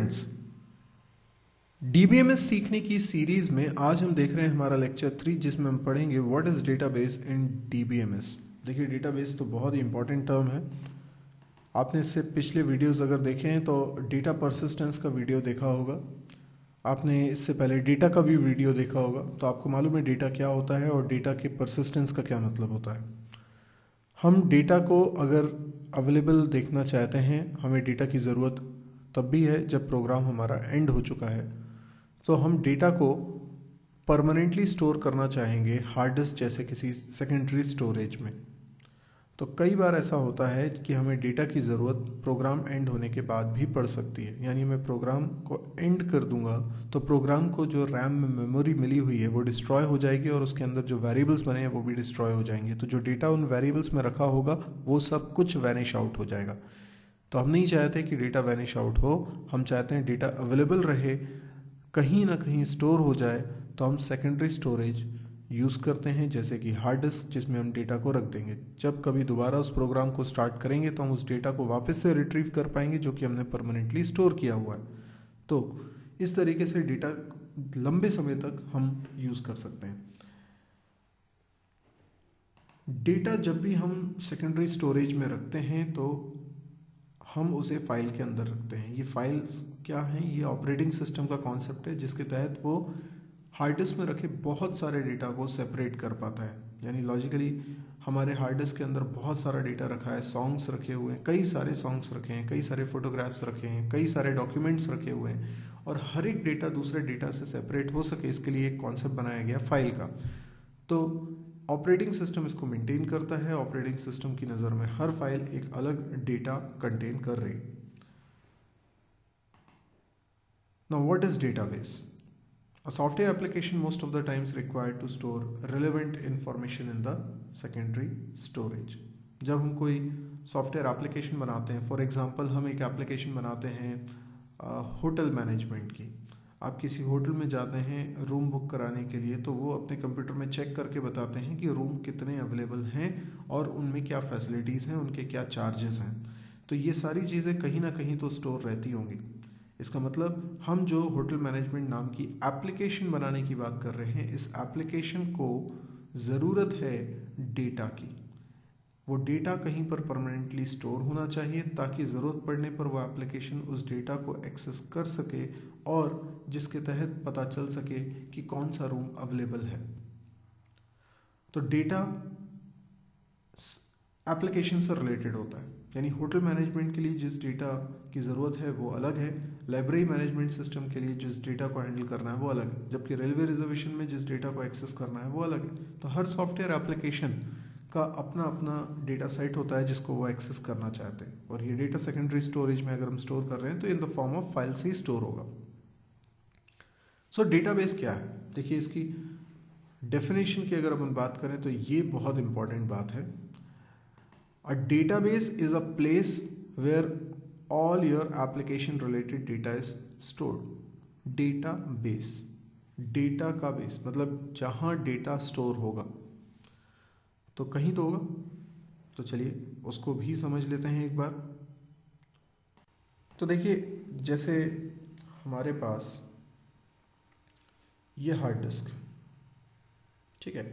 Friends, DBMS सीखने की series में आज हम देख रहे हैं हमारा लेक्चर 3, जिसमें हम पढ़ेंगे what is database in DBMS. देखिए, डेटाबेस तो बहुत ही इंपॉर्टेंट टर्म है। आपने इससे पिछले वीडियोस अगर देखे हैं तो डेटा परसिस्टेंस का वीडियो देखा होगा, आपने इससे पहले डेटा का भी वीडियो देखा होगा, तो आपको मालूम है डेटा क्या होता है और डेटा के परसिस्टेंस का क्या मतलब होता है। हम डेटा को अगर अवेलेबल देखना चाहते हैं, हमें डेटा की ज़रूरत तब भी है जब प्रोग्राम हमारा एंड हो चुका है। तो हम डेटा को परमानेंटली स्टोर करना चाहेंगे हार्ड डिस्क जैसे किसी सेकेंडरी स्टोरेज में। तो कई बार ऐसा होता है कि हमें डेटा की ज़रूरत प्रोग्राम एंड होने के बाद भी पड़ सकती है। यानी मैं प्रोग्राम को एंड कर दूंगा तो प्रोग्राम को जो रैम में मेमोरी मिली हुई है वो डिस्ट्रॉय हो जाएगी और उसके अंदर जो वेरिएबल्स बने हैं वो भी डिस्ट्रॉय हो जाएंगे। तो जो डेटा उन वेरिएबल्स में रखा होगा वो सब कुछ वैनिश आउट हो जाएगा। तो हम नहीं चाहते कि डेटा वैनिश आउट हो, हम चाहते हैं डेटा अवेलेबल रहे, कहीं ना कहीं स्टोर हो जाए। तो हम सेकेंडरी स्टोरेज यूज़ करते हैं, जैसे कि हार्ड डिस्क, जिसमें हम डेटा को रख देंगे। जब कभी दोबारा उस प्रोग्राम को स्टार्ट करेंगे तो हम उस डेटा को वापस से रिट्रीव कर पाएंगे जो कि हमने परमानेंटली स्टोर किया हुआ है। तो इस तरीके से डेटा लंबे समय तक हम यूज़ कर सकते हैं। डेटा जब भी हम सेकेंडरी स्टोरेज में रखते हैं तो हम उसे फाइल के अंदर रखते हैं। ये फाइल्स क्या हैं? ये ऑपरेटिंग सिस्टम का कॉन्सेप्ट है, जिसके तहत वो हार्ड डिस्क में रखे बहुत सारे डेटा को सेपरेट कर पाता है। यानी लॉजिकली हमारे हार्ड डिस्क के अंदर बहुत सारा डेटा रखा है, सॉन्ग्स रखे हुए हैं, कई सारे सॉन्ग्स रखे हैं, कई सारे फोटोग्राफ्स रखे हैं, कई सारे डॉक्यूमेंट्स रखे हुए हैं, और हर एक डेटा दूसरे डेटा से सेपरेट हो सके इसके लिए एक कॉन्सेप्ट बनाया गया फाइल का। तो ऑपरेटिंग सिस्टम इसको मेंटेन करता है। ऑपरेटिंग सिस्टम की नज़र में हर फाइल एक अलग डेटा कंटेन कर रही। Now what is database? A software application most of the times required to store relevant information in the secondary storage. जब हम कोई सॉफ्टवेयर एप्लीकेशन बनाते हैं, फॉर एग्जांपल हम एक एप्लीकेशन बनाते हैं होटल मैनेजमेंट की। आप किसी होटल में जाते हैं रूम बुक कराने के लिए, तो वो अपने कंप्यूटर में चेक करके बताते हैं कि रूम कितने अवेलेबल हैं और उनमें क्या फैसिलिटीज़ हैं, उनके क्या चार्जेस हैं। तो ये सारी चीज़ें कहीं ना कहीं तो स्टोर रहती होंगी। इसका मतलब हम जो होटल मैनेजमेंट नाम की एप्लीकेशन बनाने की बात कर रहे हैं, इस एप्लीकेशन को ज़रूरत है डेटा की। वो डेटा कहीं पर परमानेंटली स्टोर होना चाहिए ताकि ज़रूरत पड़ने पर वो एप्लीकेशन उस डेटा को एक्सेस कर सके और जिसके तहत पता चल सके कि कौन सा रूम अवेलेबल है। तो डेटा एप्लीकेशन से रिलेटेड होता है। यानी होटल मैनेजमेंट के लिए जिस डेटा की ज़रूरत है वो अलग है, लाइब्रेरी मैनेजमेंट सिस्टम के लिए जिस डेटा को हैंडल करना है वो अलग है, जबकि रेलवे रिजर्वेशन में जिस डेटा को एक्सेस करना है वो अलग है। तो हर सॉफ्टवेयर एप्लीकेशन का अपना अपना डेटा सेट होता है जिसको वो एक्सेस करना चाहते हैं, और ये डेटा सेकेंडरी स्टोरेज में अगर हम स्टोर कर रहे हैं तो in the form of file से ही स्टोर होगा। सो डेटाबेस क्या है? देखिए, इसकी डेफिनेशन की अगर अपन बात करें तो ये बहुत इंपॉर्टेंट बात है। A database is a place where all your application related data is stored. Database, data का बेस मतलब जहाँ डेटा स्टोर होगा, तो कहीं तो होगा। तो चलिए उसको भी समझ लेते हैं एक बार। तो देखिए, जैसे हमारे पास ये हार्ड डिस्क, ठीक है,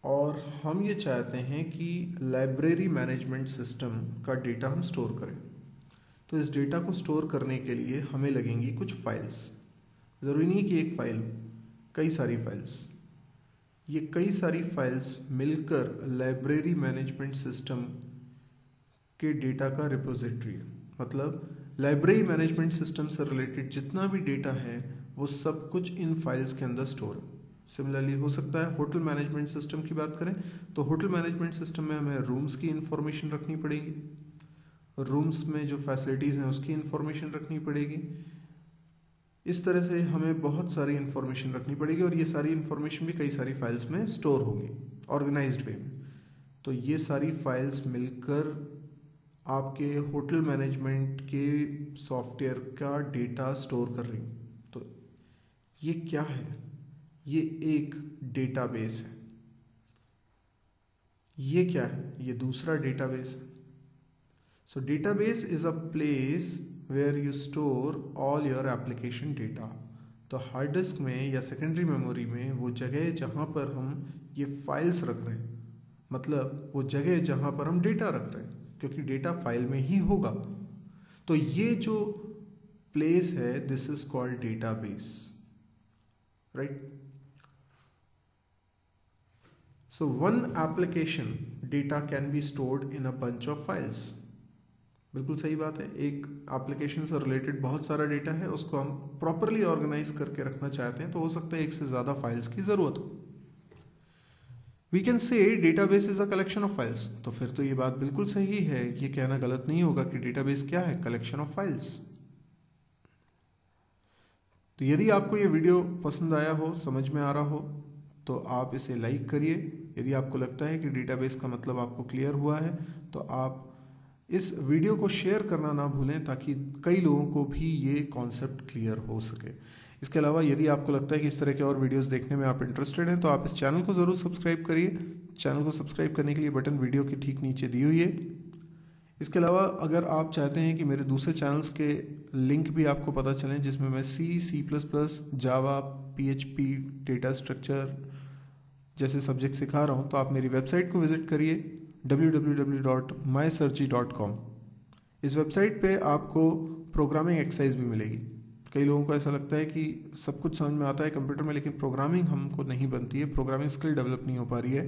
और हम ये चाहते हैं कि लाइब्रेरी मैनेजमेंट सिस्टम का डेटा हम स्टोर करें। तो इस डेटा को स्टोर करने के लिए हमें लगेंगी कुछ फाइल्स। ज़रूरी नहीं कि एक फाइल, कई सारी फाइल्स। ये कई सारी फाइल्स मिलकर लाइब्रेरी मैनेजमेंट सिस्टम के डेटा का रिपोजिटरी है। मतलब लाइब्रेरी मैनेजमेंट सिस्टम से रिलेटेड जितना भी डेटा है वो सब कुछ इन फाइल्स के अंदर स्टोर है। सिमिलरली हो सकता है होटल मैनेजमेंट सिस्टम की बात करें तो होटल मैनेजमेंट सिस्टम में हमें रूम्स की इंफॉर्मेशन रखनी पड़ेगी, रूम्स में जो फैसिलिटीज़ हैं उसकी इंफॉर्मेशन रखनी पड़ेगी। इस तरह से हमें बहुत सारी इंफॉर्मेशन रखनी पड़ेगी और ये सारी इंफॉर्मेशन भी कई सारी फाइल्स में स्टोर होगी ऑर्गेनाइज्ड वे में। तो ये सारी फाइल्स मिलकर आपके होटल मैनेजमेंट के सॉफ्टवेयर का डेटा स्टोर कर रही। तो ये क्या है? ये एक डेटाबेस है। ये क्या है? ये दूसरा डेटाबेस है। So database is a place where you store all your application data. तो हार्ड डिस्क में या सेकेंडरी मेमोरी में वो जगह जहाँ पर हम ये फाइल्स रख रहे हैं, मतलब वो जगह जहाँ पर हम डेटा रख रहे हैं, क्योंकि डेटा फाइल में ही होगा। तो ये जो प्लेस है, this is called database, right. So one application data can be stored in a bunch of files। बिल्कुल सही बात है, एक एप्लीकेशन से रिलेटेड बहुत सारा डेटा है, उसको हम प्रॉपरली ऑर्गेनाइज करके रखना चाहते हैं, तो हो सकता है एक से ज़्यादा फाइल्स की ज़रूरत हो। We can say database is a collection of files. तो फिर तो ये बात बिल्कुल सही है, ये कहना गलत नहीं होगा कि डेटाबेस क्या है, कलेक्शन ऑफ फाइल्स। तो यदि आपको ये वीडियो पसंद आया हो, समझ में आ रहा हो, तो आप इसे लाइक करिए। यदि आपको लगता है कि डेटाबेस का मतलब आपको क्लियर हुआ है, तो आप इस वीडियो को शेयर करना ना भूलें, ताकि कई लोगों को भी ये कॉन्सेप्ट क्लियर हो सके। इसके अलावा यदि आपको लगता है कि इस तरह के और वीडियोस देखने में आप इंटरेस्टेड हैं, तो आप इस चैनल को ज़रूर सब्सक्राइब करिए। चैनल को सब्सक्राइब करने के लिए बटन वीडियो के ठीक नीचे दी हुई है। इसके अलावा अगर आप चाहते हैं कि मेरे दूसरे चैनल्स के लिंक भी आपको पता चलें, जिसमें मैं C++, जावा, PHP, डेटा स्ट्रक्चर जैसे सब्जेक्ट सिखा रहा हूँ, तो आप मेरी वेबसाइट को विज़िट करिए www.mysearchy.com। इस वेबसाइट पे आपको प्रोग्रामिंग एक्सरसाइज भी मिलेगी। कई लोगों को ऐसा लगता है कि सब कुछ समझ में आता है कंप्यूटर में, लेकिन प्रोग्रामिंग हमको नहीं बनती है, प्रोग्रामिंग स्किल डेवलप नहीं हो पा रही है।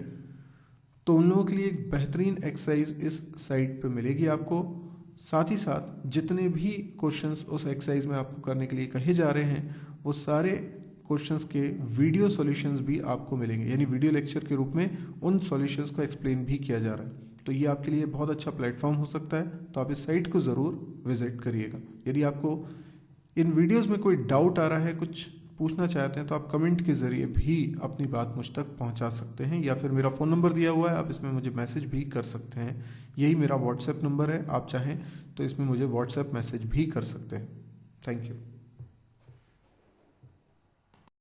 तो उन लोगों के लिए एक बेहतरीन एक्सरसाइज इस साइट पे मिलेगी आपको। साथ ही साथ जितने भी क्वेश्चंस उस एक्सरसाइज में आपको करने के लिए कहे जा रहे हैं, वो सारे क्वेश्चंस के वीडियो सॉल्यूशंस भी आपको मिलेंगे, यानी वीडियो लेक्चर के रूप में उन सॉल्यूशंस को एक्सप्लेन भी किया जा रहा है। तो ये आपके लिए बहुत अच्छा प्लेटफॉर्म हो सकता है, तो आप इस साइट को ज़रूर विजिट करिएगा। यदि आपको इन वीडियोज़ में कोई डाउट आ रहा है, कुछ पूछना चाहते हैं, तो आप कमेंट के ज़रिए भी अपनी बात मुझ तक पहुंचा सकते हैं, या फिर मेरा फ़ोन नंबर दिया हुआ है, आप इसमें मुझे मैसेज भी कर सकते हैं। यही मेरा व्हाट्सएप नंबर है, आप चाहें तो इसमें मुझे व्हाट्सएप मैसेज भी कर सकते हैं। Thank you.